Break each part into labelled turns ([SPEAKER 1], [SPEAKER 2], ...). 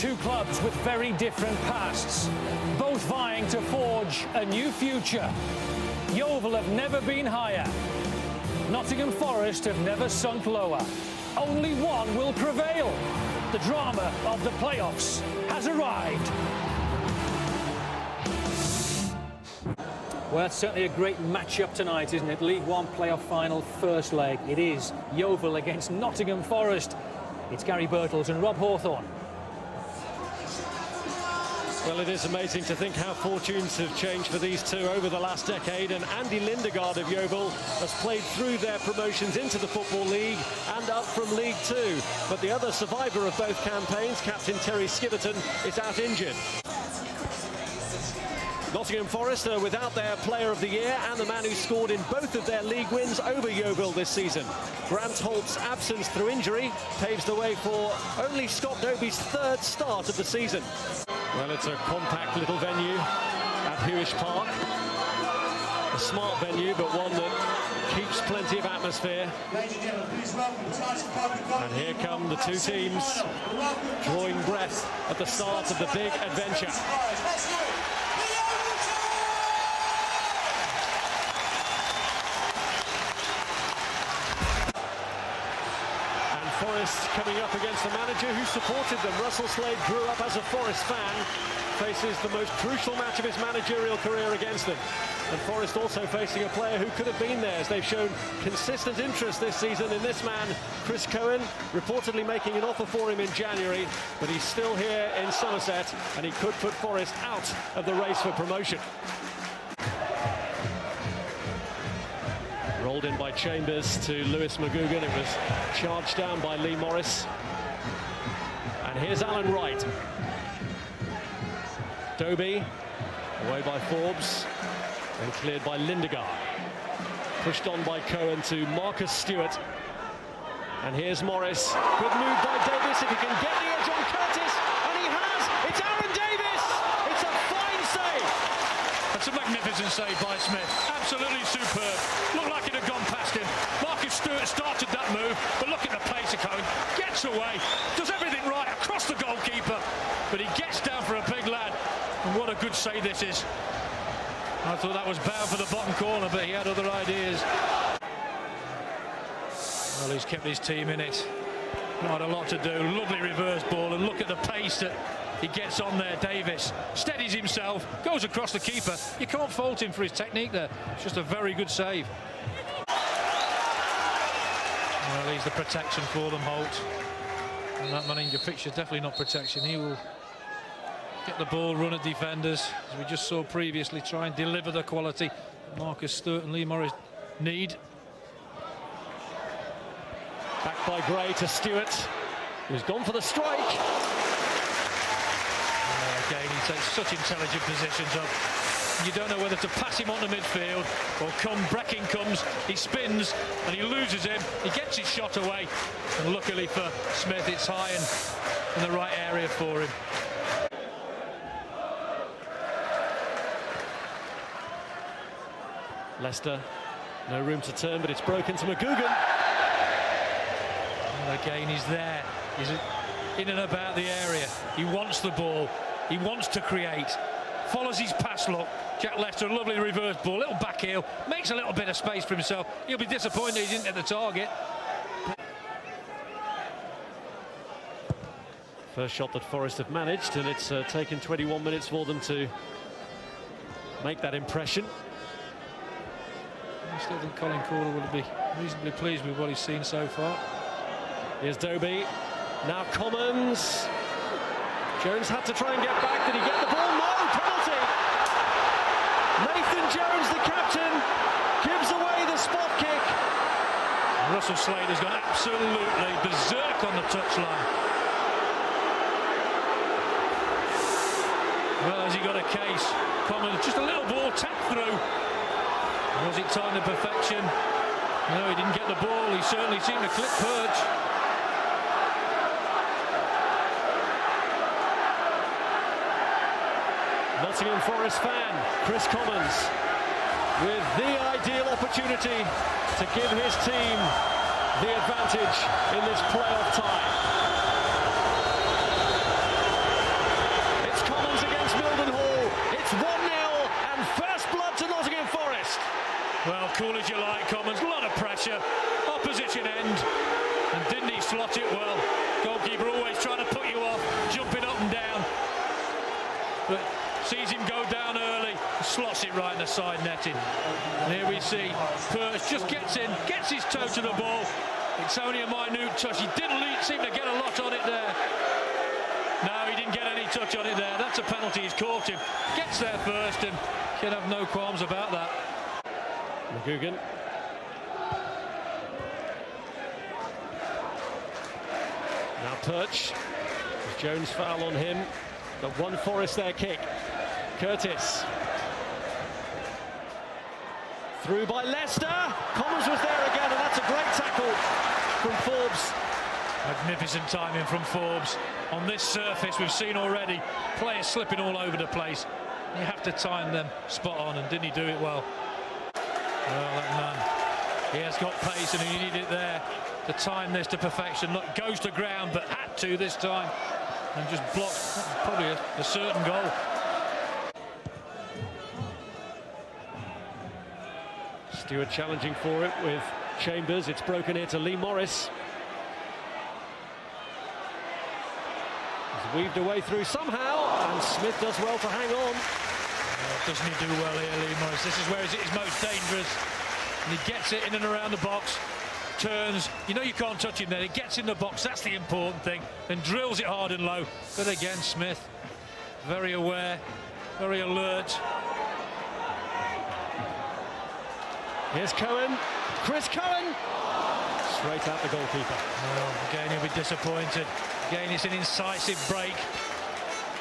[SPEAKER 1] Two clubs with very different pasts, both vying to forge a new future. Yeovil have never been higher. Nottingham Forest have never sunk lower. Only one will prevail. The drama of the playoffs has arrived. Well, that's certainly a great match-up tonight, isn't it? League One playoff final, first leg. It is Yeovil against Nottingham Forest. It's Gary Birtles and Rob Hawthorne.
[SPEAKER 2] Well, it is amazing to think how fortunes have changed for these two over the last decade, and Andy Lindegaard of Yeovil has played through their promotions into the Football League and up from League Two. But the other survivor of both campaigns, Captain Terry Skiverton, is out injured. Nottingham Forest are without their Player of the Year and the man who scored in both of their league wins over Yeovil this season. Grant Holt's absence through injury paves the way for only Scott Dobie's third start of the season. Well, it's a compact little venue at Hewish Park. A smart venue, but one that keeps plenty of atmosphere. And here come the two teams drawing breath at the start of the big adventure. Forest coming up against the manager who supported them. Russell Slade grew up as a Forest fan, faces the most crucial match of his managerial career against them. And Forest also facing a player who could have been theirs. They've shown consistent interest this season in this man, Chris Cohen, reportedly making an offer for him in January, but he's still here in Somerset and he could put Forest out of the race for promotion. Rolled in by Chambers to Lewis McGugan. It was charged down by Lee Morris. And here's Alan Wright. Dobie, away by Forbes, and cleared by Lindegaard. Pushed on by Cohen to Marcus Stewart. And here's Morris. Good move by Davis if he can get the edge on Curtis. And he has! It's Aaron Davis! It's a fine save!
[SPEAKER 3] That's a magnificent save by Smith. Absolutely superb. Looked like it had gone past him. Marcus Stewart started that move, but look at the pace of Cohen. Gets away, does everything right across the goalkeeper, but he gets down for a big lad. And what a good save this is. I thought that was bound for the bottom corner, but he had other ideas. Well, he's kept his team in it. Not a lot to do. Lovely reverse ball, and look at the pace that he gets on there. Davis steadies himself, goes across the keeper. You can't fault him for his technique there. It's just a very good save. Well, he's the protection for them, Holt. And that man in your picture, definitely not protection. He will get the ball, run at defenders, as we just saw previously, try and deliver the quality Marcus Stewart and Lee Morris need.
[SPEAKER 2] Back by Gray to Stewart, who's gone for the strike.
[SPEAKER 3] Again, he takes such intelligent positions up. You don't know whether to pass him onto midfield or Brecking comes, he spins and he loses him. He gets his shot away, and luckily for Smith, it's high and in the right area for him.
[SPEAKER 2] Leicester, no room to turn, but it's broken to McGugan.
[SPEAKER 3] And again, he's there. He's in and about the area. He wants the ball. He wants to create. Follows his pass look. Jack Leicester, a lovely reverse ball, little back heel, makes a little bit of space for himself. He'll be disappointed he didn't hit the target.
[SPEAKER 2] First shot that Forest have managed, and it's taken 21 minutes for them to make that impression.
[SPEAKER 3] I still think Colin Corder will be reasonably pleased with what he's seen so far.
[SPEAKER 2] Here's Dobie. Now Commons. Jones had to try and get back. Did he get the ball? No! Penalty! Nathan Jones, the captain, gives away the spot kick.
[SPEAKER 3] Russell Slade has gone absolutely berserk on the touchline. Well, has he got a case? Commons, just a little ball tapped through. Was it timed to perfection? No, he didn't get the ball. He certainly seemed to clip Purge.
[SPEAKER 2] Nottingham Forest fan, Chris Commons, with the ideal opportunity to give his team the advantage in this playoff tie.
[SPEAKER 3] Well, cool as you like, Commons. A lot of pressure. Opposition end. And didn't he slot it well? Goalkeeper always trying to put you off, jumping up and down. But sees him go down early, slots it right in the side netting. And here we see Perch just gets in, gets his toe to the ball. It's only a minute touch. He didn't seem to get a lot on it there. No, he didn't get any touch on it there. That's a penalty. He's caught him. Gets there first and can have no qualms about that.
[SPEAKER 2] McGugan. Now Perch. Jones foul on him. Got one Forest there kick. Curtis. Through by Leicester. Commons was there again, and that's a great tackle from Forbes.
[SPEAKER 3] Magnificent timing from Forbes. On this surface, we've seen already players slipping all over the place. You have to time them spot on, and didn't he do it well? Well, that man, he has got pace, and he needed it there to time this to perfection. Look, goes to ground, but had to this time, and just blocked probably a certain goal.
[SPEAKER 2] Stewart challenging for it with Chambers. It's broken here to Lee Morris. He's weaved away through somehow, and Smith does well to hang on.
[SPEAKER 3] Doesn't he do well here, Lee Morris? This is where he's at his most dangerous. And he gets it in and around the box, turns. You know you can't touch him there. He gets in the box, that's the important thing. Then drills it hard and low. But again, Smith, very aware, very alert.
[SPEAKER 2] Here's Cohen. Chris Cohen. Straight out the goalkeeper.
[SPEAKER 3] Well, again, he'll be disappointed. Again, it's an incisive break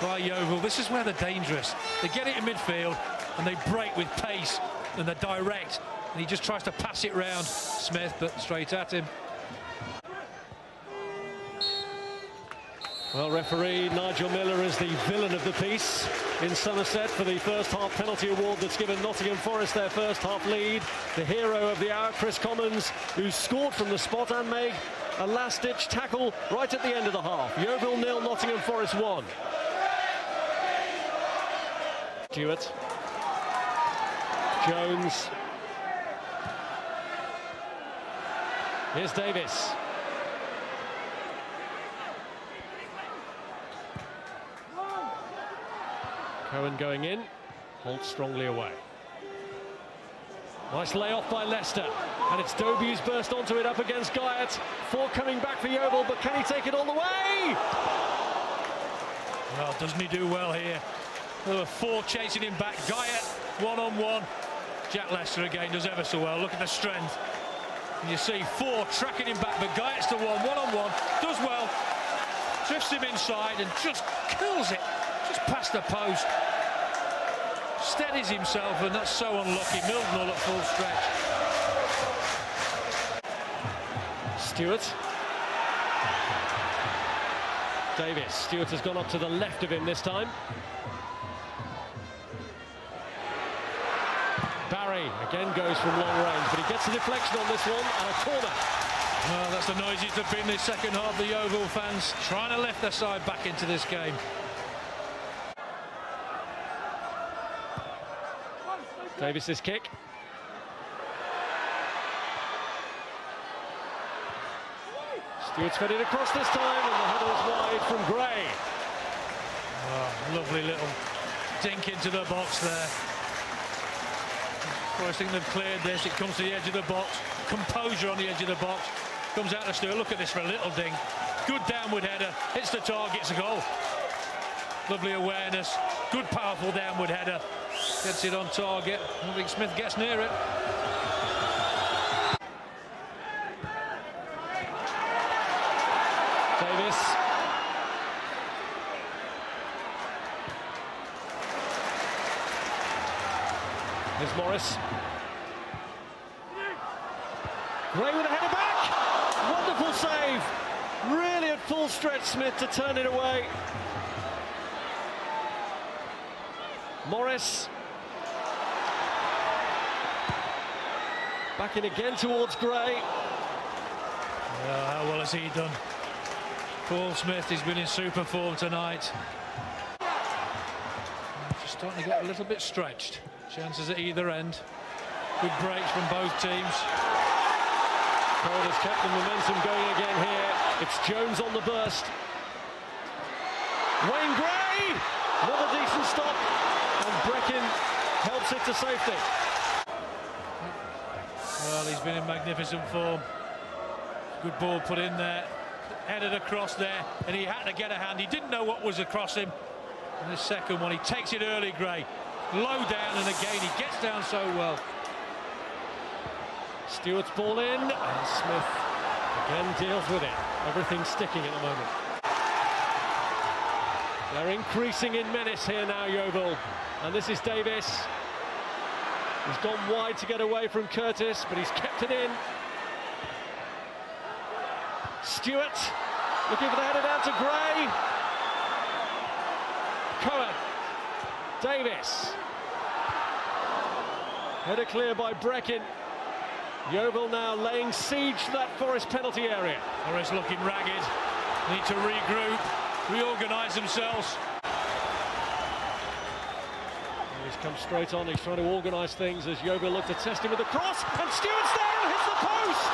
[SPEAKER 3] by Yeovil. This is where they're dangerous. They get it in midfield and they break with pace and they're direct. And he just tries to pass it round Smith, but straight at him.
[SPEAKER 2] Well, referee Nigel Miller is the villain of the piece in Somerset for the first half penalty award that's given Nottingham Forest their first half lead. The hero of the hour, Chris Commons, who scored from the spot and made a last-ditch tackle right at the end of the half. Yeovil 0, Nottingham Forest 1. Stewart. Jones. Here's Davis. Cohen going in, Holt strongly away. Nice layoff by Leicester, and it's Doby who's burst onto it up against Guyot. 4 coming back for Yeovil, but can he take it all the way?
[SPEAKER 3] Well, doesn't he do well here? There were 4 chasing him back. Guyot, one-on-one. Jack Leicester again does ever so well. Look at the strength. And you see 4 tracking him back, but Guyot's the one-on-one. Does well. Drifts him inside and just kills it. Just past the post. Steadies himself, and that's so unlucky. Mildenhall at full stretch.
[SPEAKER 2] Stewart. Davis. Stewart has gone up to the left of him this time. Barry again goes from long range, but he gets a deflection on this one and a corner.
[SPEAKER 3] Well, that's the noisiest they've been this second half. The Yeovil fans trying to lift their side back into this game.
[SPEAKER 2] Davis's kick. Stewart's fed it across this time, and the header is wide from Gray.
[SPEAKER 3] Oh, lovely little dink into the box there. First thing they've cleared this, it comes to the edge of the box. Composure on the edge of the box. Comes out to Stewart. Look at this for a little ding. Good downward header. Hits the target. It's a goal. Lovely awareness. Good, powerful downward header. Gets it on target. I don't think Smith gets near it.
[SPEAKER 2] Davis. Here's Morris. Gray with a header back. Wonderful save. Really at full stretch, Smith to turn it away. Morris. Back in again towards Gray.
[SPEAKER 3] Well, how well has he done? Paul Smith, he's been in super form tonight. Just starting to get a little bit stretched. Chances at either end. Good breaks from both teams.
[SPEAKER 2] Cole has kept the momentum going again here. It's Jones on the burst. Wayne Gray! Another decent stop. And Breckin helps it to safety.
[SPEAKER 3] Well, he's been in magnificent form. Good ball put in there. Headed across there, and he had to get a hand. He didn't know what was across him. And the second one, he takes it early, Gray. Low down, and again, he gets down so well.
[SPEAKER 2] Stewart's ball in, and Smith again deals with it. Everything's sticking at the moment. They're increasing in menace here now, Yeovil. And this is Davis. He's gone wide to get away from Curtis, but he's kept it in. Stewart looking for the header down to Gray. Cohen. Davis. Header clear by Breckin. Yeovil now laying siege to that Forest penalty area.
[SPEAKER 3] Forest looking ragged. Need to regroup, reorganise themselves.
[SPEAKER 2] He's come straight on. He's trying to organise things as Yeovil look to test him with a cross. And Stewart's there and hits the post.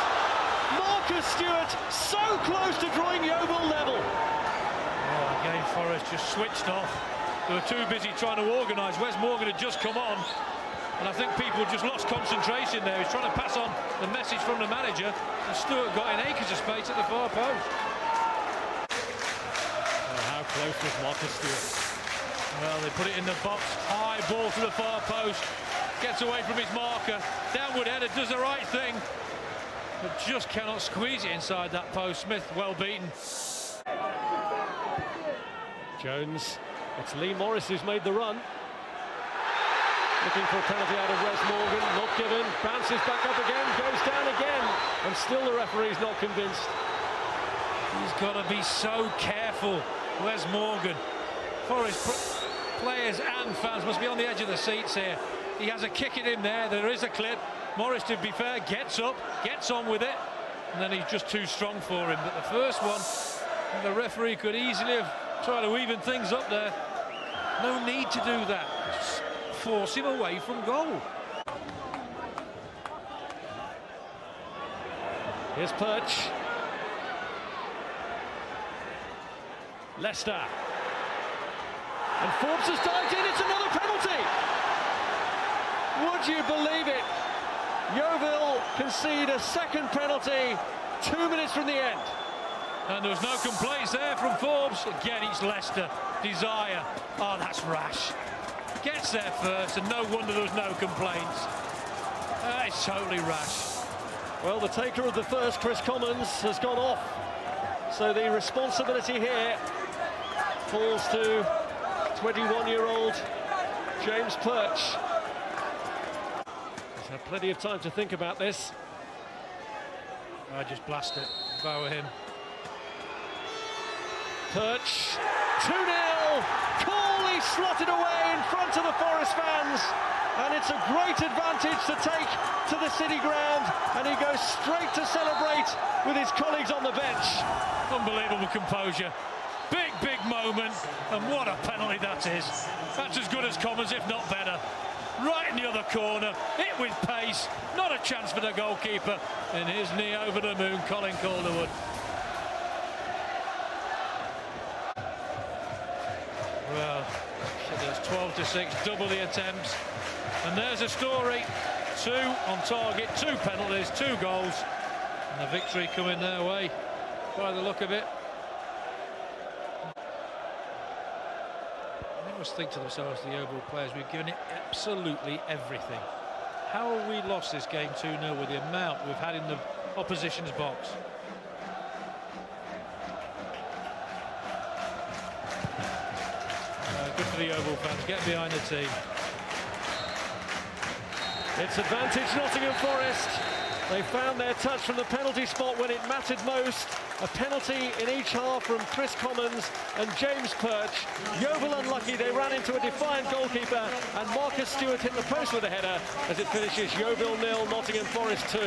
[SPEAKER 2] Marcus Stewart so close to drawing Yeovil level.
[SPEAKER 3] Oh, again, Forest just switched off. They were too busy trying to organise. Wes Morgan had just come on, and I think people just lost concentration there. He's trying to pass on the message from the manager, and Stewart got in acres of space at the far post.
[SPEAKER 2] Oh, how close was Marcus Stewart?
[SPEAKER 3] Well, they put it in the box. High ball to the far post. Gets away from his marker. Downward header, does the right thing, but just cannot squeeze it inside that post. Smith well beaten.
[SPEAKER 2] Jones, it's Lee Morris who's made the run. Looking for a penalty out of Wes Morgan, not given, bounces back up again, goes down again, and still the referee's not convinced.
[SPEAKER 3] He's got to be so careful, Wes Morgan. Forest players and fans must be on the edge of the seats here. He has a kick it in there, there is a clip. Morris, to be fair, gets up, gets on with it, and then he's just too strong for him. But the first one, the referee could easily have tried to even things up there. No need to do that. Just force him away from goal.
[SPEAKER 2] Here's Perch. Leicester. And Forbes has dived in, it's another penalty! Would you believe it? Yeovil concede a second penalty 2 minutes from the end.
[SPEAKER 3] And there was no complaints there from Forbes. Again, it's Leicester. Desire. Oh, that's rash. Gets there first, and no wonder there was no complaints. It's totally rash.
[SPEAKER 2] Well, the taker of the first, Chris Commons, has gone off. So the responsibility here falls to 21-year-old James Perch. He's had plenty of time to think about this.
[SPEAKER 3] I just blast it. Bow at him.
[SPEAKER 2] Perch, 2-0. Coolly slotted away in front of the Forest fans. And it's a great advantage to take to the City ground. And he goes straight to celebrate with his colleagues on the bench.
[SPEAKER 3] Unbelievable composure. Big moment. And what a penalty that is. That's as good as Commons, if not better. Right in the other corner, hit with pace. Not a chance for the goalkeeper. And his knee over the moon, Colin Calderwood. Well, there's 12-6, double the attempts. And there's a story. 2 on target, 2 penalties, 2 goals. And the victory coming their way, by the look of it. They must think to themselves, the Yeovil players, we've given it absolutely everything. How have we lost this game 2-0 with the amount we've had in the opposition's box? Good for the Yeovil fans, get behind the team.
[SPEAKER 2] It's advantage Nottingham Forest. They found their touch from the penalty spot when it mattered most. A penalty in each half from Chris Commons and James Perch. Yeovil unlucky, they ran into a defiant goalkeeper, and Marcus Stewart hit the post with a header as it finishes Yeovil 0, Nottingham Forest 2.